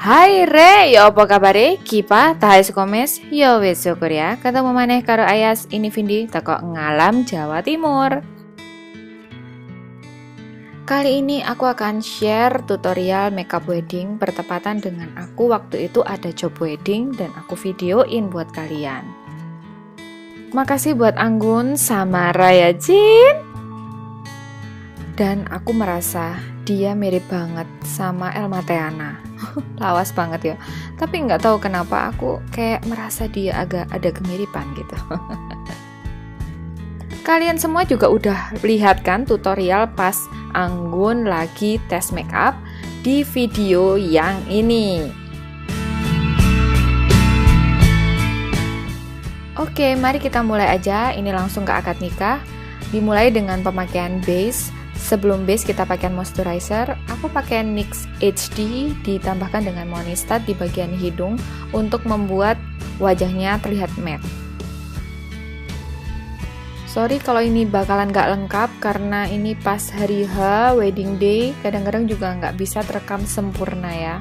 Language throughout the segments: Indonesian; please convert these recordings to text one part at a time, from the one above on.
Hai Re, ya apa kabare? Kipa, tahai sukomes, ya wes syukur ya. Ketemu maneh karo Ayas, ini Vindi, teko Ngalam, Jawa Timur. Kali ini aku akan share tutorial makeup wedding bertepatan dengan aku waktu itu ada job wedding dan aku videoin buat kalian. Makasih buat Anggun sama Raya Jin. Dan aku merasa dia mirip banget sama Elma Teana. Lawas banget ya. Tapi nggak tahu kenapa aku kayak merasa dia agak ada kemiripan gitu. Kalian semua juga udah lihat kan tutorial pas Anggun lagi tes makeup di video yang ini. Oke, mari kita mulai aja. Ini langsung ke akad nikah. Dimulai dengan pemakaian base. Sebelum base kita pakai moisturizer, aku pakai NYX HD ditambahkan dengan Monistat di bagian hidung untuk membuat wajahnya terlihat matte. Sorry kalau ini bakalan gak lengkap karena ini pas hari H, wedding day, kadang-kadang juga gak bisa terekam sempurna ya.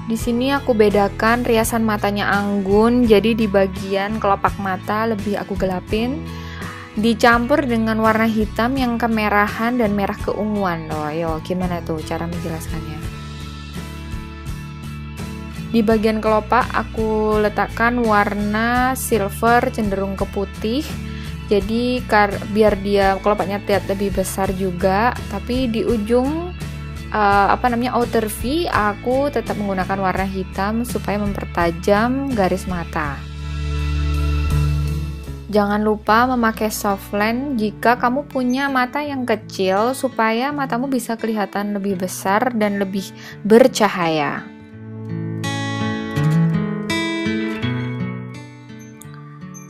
Di sini aku bedakan riasan matanya Anggun, jadi di bagian kelopak mata lebih aku gelapin. Dicampur dengan warna hitam yang kemerahan dan merah keunguan loh. Yo, gimana tuh cara menjelaskannya? Di bagian kelopak aku letakkan warna silver cenderung ke putih. Jadi biar dia kelopaknya terlihat lebih besar juga, tapi di ujung outer V aku tetap menggunakan warna hitam supaya mempertajam garis mata. Jangan lupa memakai soft lens jika kamu punya mata yang kecil supaya matamu bisa kelihatan lebih besar dan lebih bercahaya.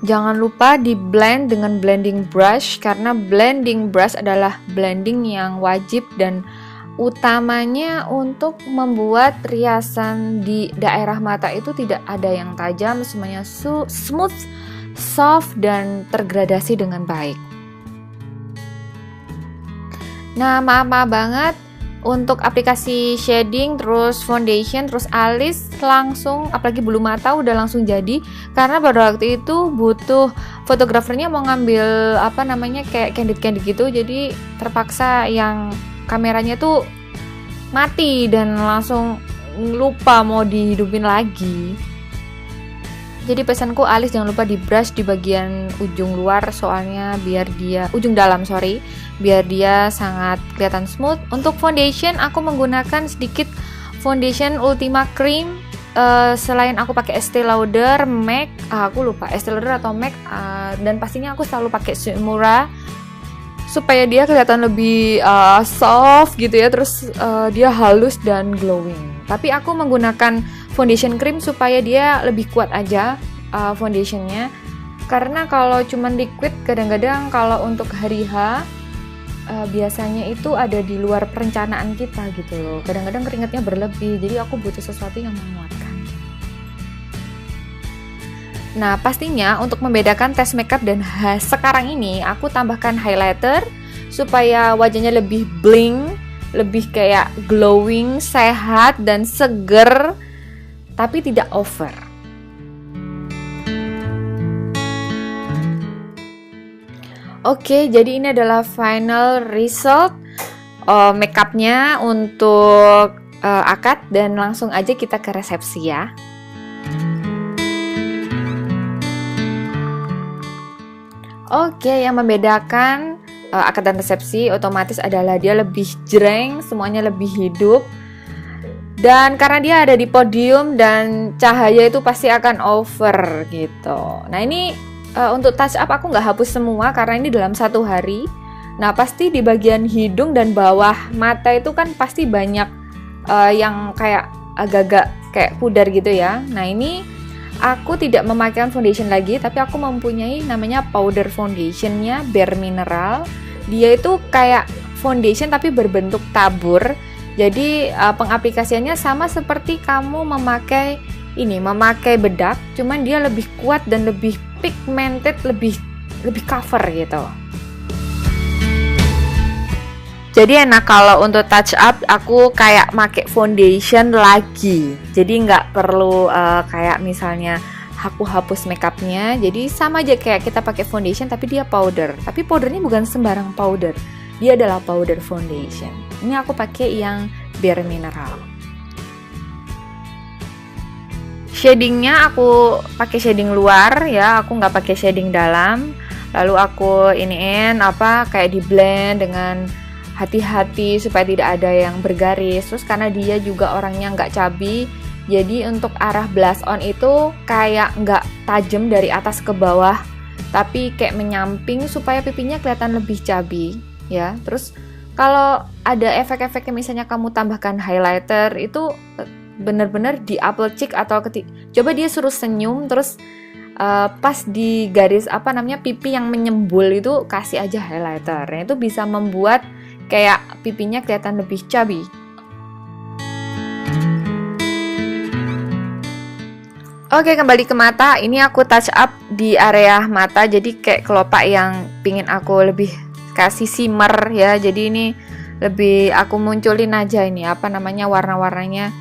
Jangan lupa di blend dengan blending brush karena blending brush adalah blending yang wajib dan utamanya untuk membuat riasan di daerah mata itu tidak ada yang tajam, semuanya smooth, soft dan tergradasi dengan baik. Nah, maaf banget untuk aplikasi shading, terus foundation, terus alis langsung, apalagi bulu mata udah langsung jadi karena pada waktu itu butuh fotografernya mau ngambil kayak candid gitu, jadi terpaksa yang kameranya tuh mati dan langsung lupa mau dihidupin lagi. Jadi pesanku alis jangan lupa di brush di bagian ujung luar soalnya biar dia sangat kelihatan smooth. Untuk foundation aku menggunakan sedikit foundation Ultima Cream. Selain aku pakai Estee Lauder, MAC, aku lupa Estee Lauder atau MAC, dan pastinya aku selalu pakai Shimura supaya dia kelihatan lebih soft gitu ya, terus dia halus dan glowing. Tapi aku menggunakan foundation cream supaya dia lebih kuat aja foundationnya. Karena kalau cuman liquid kadang-kadang kalau untuk hari H biasanya itu ada di luar perencanaan kita gitu loh. Kadang-kadang keringatnya berlebih, jadi aku butuh sesuatu yang menguatkan. Nah, pastinya untuk membedakan tes makeup dan sekarang ini aku tambahkan highlighter supaya wajahnya lebih bling, lebih kayak glowing, sehat dan seger, tapi tidak over. Oke, jadi ini adalah final result makeupnya untuk akad dan langsung aja kita ke resepsi ya. Oke, yang membedakan akad dan resepsi otomatis adalah dia lebih jreng, semuanya lebih hidup. Dan karena dia ada di podium dan cahaya itu pasti akan over gitu. Nah ini untuk touch up aku nggak hapus semua karena ini dalam satu hari. Nah pasti di bagian hidung dan bawah mata itu kan pasti banyak yang kayak agak-agak kayak pudar gitu ya. Nah ini aku tidak memakai foundation lagi, tapi aku mempunyai namanya powder foundationnya Bare Mineral. Dia itu kayak foundation tapi berbentuk tabur. Jadi pengaplikasiannya sama seperti kamu memakai bedak, cuman dia lebih kuat dan lebih pigmented, lebih cover gitu. Jadi enak kalau untuk touch up aku kayak make foundation lagi. Jadi nggak perlu kayak misalnya aku hapus makeupnya. Jadi sama aja kayak kita pakai foundation tapi dia powder. Tapi powdernya bukan sembarang powder. Dia adalah powder foundation. Ini aku pakai yang Bare Mineral. Shadingnya aku pakai shading luar ya. Aku nggak pakai shading dalam. Lalu aku iniin kayak di blend dengan hati-hati supaya tidak ada yang bergaris. Terus karena dia juga orangnya nggak cabi, jadi untuk arah blush on itu kayak nggak tajam dari atas ke bawah, tapi kayak menyamping supaya pipinya kelihatan lebih cabi ya. Terus kalau ada efek-efek misalnya kamu tambahkan highlighter itu bener-bener di apple cheek atau coba dia suruh senyum terus pas di garis pipi yang menyembul itu kasih aja highlighter. Nah, itu bisa membuat kayak pipinya kelihatan lebih chubby. Oke, kembali ke mata. Ini aku touch up di area mata. Jadi kayak kelopak yang pingin aku lebih kasih shimmer ya. Jadi ini lebih aku munculin aja ini warna-warnanya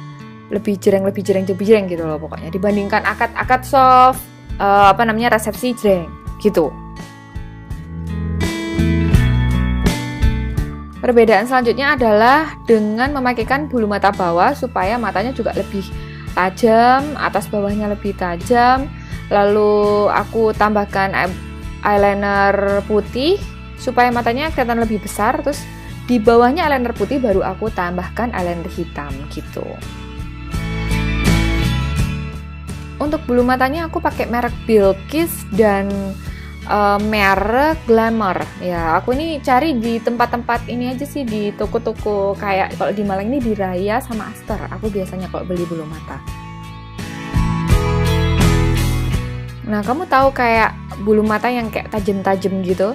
lebih jereng gitu loh pokoknya. Dibandingkan akad soft resepsi jreng gitu. Perbedaan selanjutnya adalah dengan memakaikan bulu mata bawah supaya matanya juga lebih tajam, atas bawahnya lebih tajam. Lalu aku tambahkan eyeliner putih supaya matanya kelihatan lebih besar. Terus di bawahnya eyeliner putih baru aku tambahkan eyeliner hitam gitu. Untuk bulu matanya aku pakai merek Bilkis dan merek Glamour ya. Aku ini cari di tempat-tempat ini aja sih, di toko-toko kayak kalau di Malang ini di Raya sama Aster. Aku biasanya kalau beli bulu mata. Nah, kamu tahu kayak bulu mata yang kayak tajam-tajam gitu.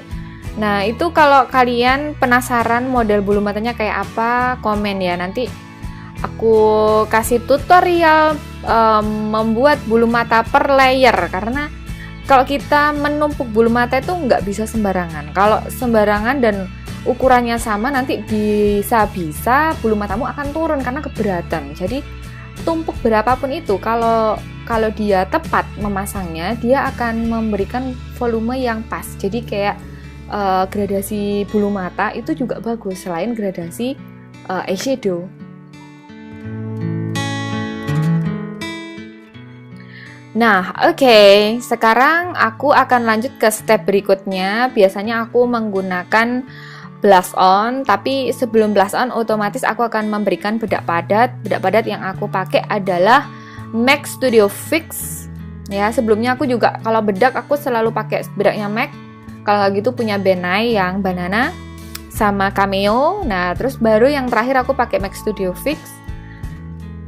Nah, itu kalau kalian penasaran model bulu matanya kayak apa, komen ya. Nanti aku kasih tutorial membuat bulu mata per layer, karena kalau kita menumpuk bulu mata itu nggak bisa sembarangan. Kalau sembarangan dan ukurannya sama, nanti bisa bulu matamu akan turun karena keberatan. Jadi tumpuk berapapun itu, kalau dia tepat memasangnya, dia akan memberikan volume yang pas. Jadi kayak gradasi bulu mata itu juga bagus selain gradasi eyeshadow. Nah, oke. Sekarang aku akan lanjut ke step berikutnya. Biasanya aku menggunakan blush on, tapi sebelum blush on otomatis aku akan memberikan bedak padat. Bedak padat yang aku pakai adalah MAC Studio Fix. Ya, sebelumnya aku juga kalau bedak aku selalu pakai bedaknya MAC. Kalau nggak gitu punya Benai yang banana sama cameo. Nah, terus baru yang terakhir aku pakai MAC Studio Fix.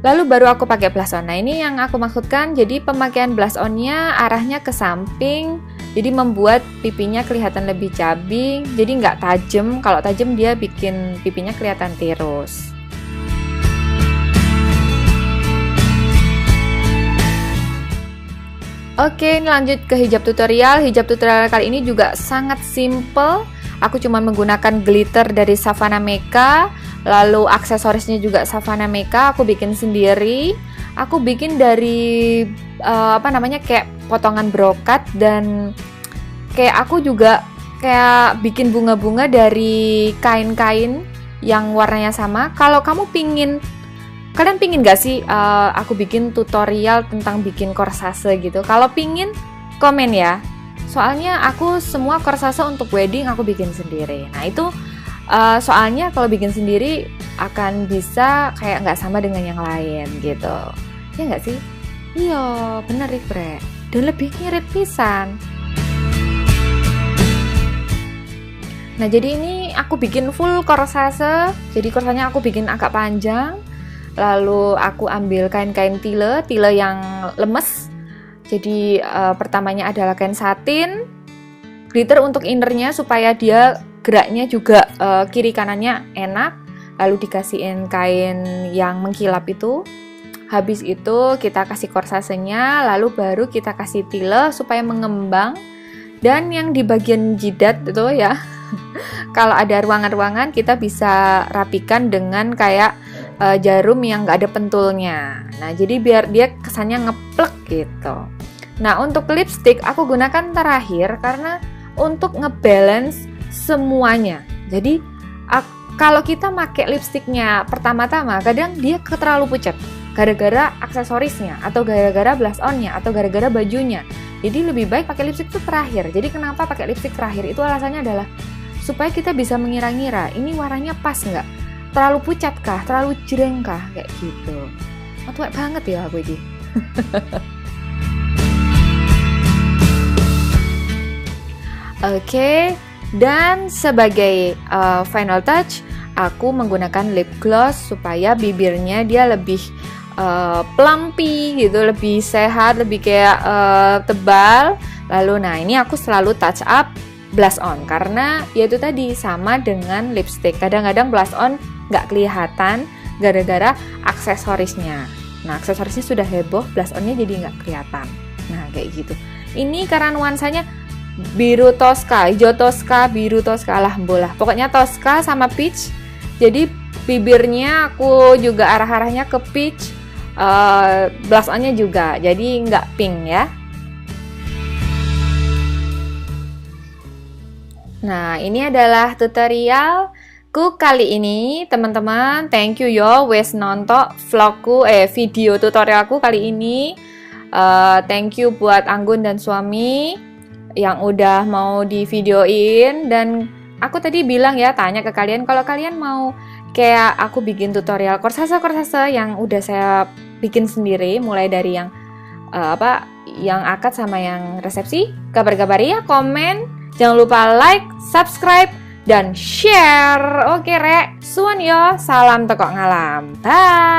Lalu baru aku pakai blush on. Nah, ini yang aku maksudkan. Jadi pemakaian blush on-nya arahnya ke samping. Jadi membuat pipinya kelihatan lebih chubby. Jadi nggak tajam. Kalau tajam dia bikin pipinya kelihatan tirus. Oke, ini lanjut ke hijab tutorial. Hijab tutorial kali ini juga sangat simple. Aku cuma menggunakan glitter dari Savannah Mecca. Lalu aksesorisnya juga Savannah Mecca, aku bikin sendiri. Aku bikin dari kayak potongan brokat, dan kayak aku juga kayak bikin bunga-bunga dari kain-kain yang warnanya sama. Kalau kalian pingin gak sih aku bikin tutorial tentang bikin korsase gitu? Kalau pingin, komen ya. Soalnya aku semua korsase untuk wedding aku bikin sendiri. Nah itu soalnya kalau bikin sendiri akan bisa kayak nggak sama dengan yang lain gitu. Ya nggak sih? Iya, bener Bre. Dan lebih ngirit pisan. Nah jadi ini aku bikin full korsase. Jadi korsanya aku bikin agak panjang. Lalu aku ambil kain-kain tile yang lemes. Jadi pertamanya adalah kain satin, glitter untuk innernya supaya dia geraknya juga kiri kanannya enak. Lalu dikasihin kain yang mengkilap itu. Habis itu kita kasih korsasenya, lalu baru kita kasih tile supaya mengembang. Dan yang di bagian jidat itu ya, Kalau ada ruangan-ruangan kita bisa rapikan dengan kayak jarum yang nggak ada pentulnya. Nah, jadi biar dia kesannya ngeplek gitu. Nah, untuk lipstick aku gunakan terakhir karena untuk ngebalance semuanya. Jadi kalau kita pakai lipsticknya pertama-tama, kadang dia terlalu pucat gara-gara aksesorisnya, atau gara-gara blush on-nya, atau gara-gara bajunya. Jadi lebih baik pakai lipstick itu terakhir. Jadi kenapa pakai lipstick terakhir? Itu alasannya adalah supaya kita bisa mengira-ngira ini warnanya pas nggak? Terlalu pucat kah? Terlalu jreng kah? Kayak gitu. Tuwek banget ya aku ini. Oke, dan sebagai final touch, aku menggunakan lip gloss supaya bibirnya dia lebih plumpy gitu, lebih sehat, lebih kayak tebal. Lalu nah ini aku selalu touch up blush on karena yaitu tadi sama dengan lipstick. Kadang-kadang blush on nggak kelihatan gara-gara aksesorisnya. Nah aksesorisnya sudah heboh, blush onnya jadi nggak kelihatan. Nah kayak gitu. Ini karena nuansanya biru Tosca, hijau Tosca, biru Tosca, alhamdulillah. Pokoknya Tosca sama peach. Jadi bibirnya aku juga arah-arahnya ke peach. Blush on-nya juga, jadi nggak pink ya. Nah, ini adalah tutorialku kali ini, teman-teman. Thank you yo, wes nonton vlogku, video tutorialku kali ini. Thank you buat Anggun dan suami yang udah mau di videoin. Dan aku tadi bilang ya, tanya ke kalian kalau kalian mau kayak aku bikin tutorial korsase yang udah saya bikin sendiri, mulai dari yang yang akad sama yang resepsi. Kabar-kabari ya, komen, jangan lupa like, subscribe, dan share. Oke rek, suwun yo, salam tekok ngalam, bye.